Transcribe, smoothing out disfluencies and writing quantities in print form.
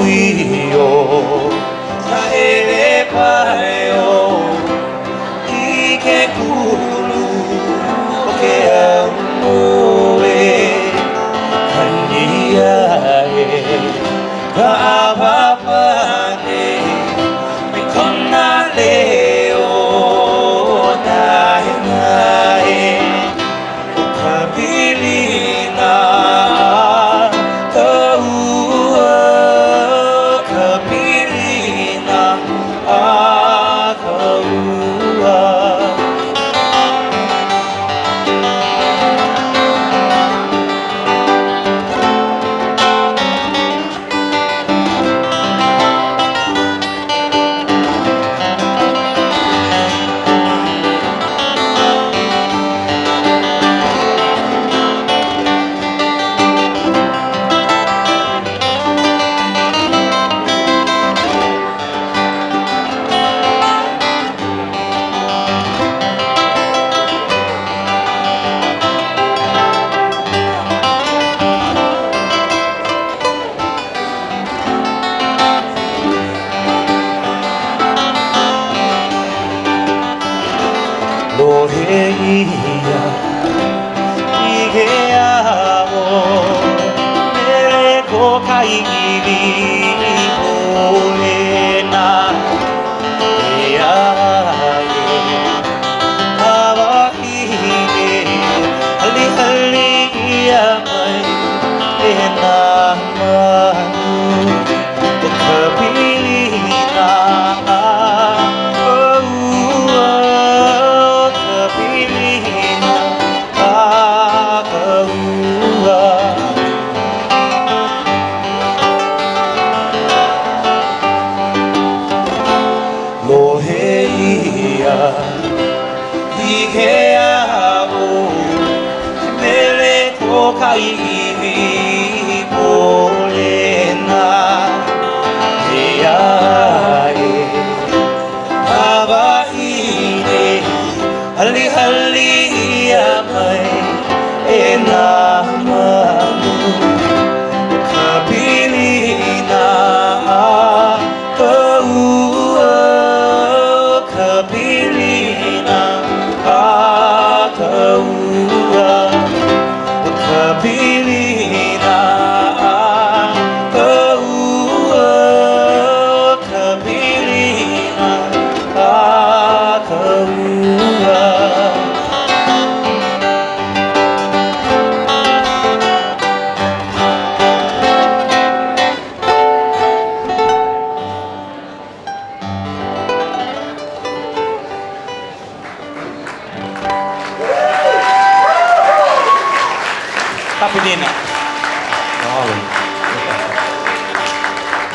위요 자해를 봐요 이게 구루 어깨야 노래 한이야에 가바바네 미컨나레요 나의 카빌리나 더우어 카빌리나 더우어 노래이야 이게야오 내 고가이리 보내나 야예 하와이네 할리할리야마이 에나마누 그빌리나 노해이야 이게야오 내래 고가이리 보내나 야예 하와이네 할리할리야마이 에나마누 카빌리나 카빌리나 더우어 카빌리나 더우어 카빌리나 더우어 Papi Dina. 아,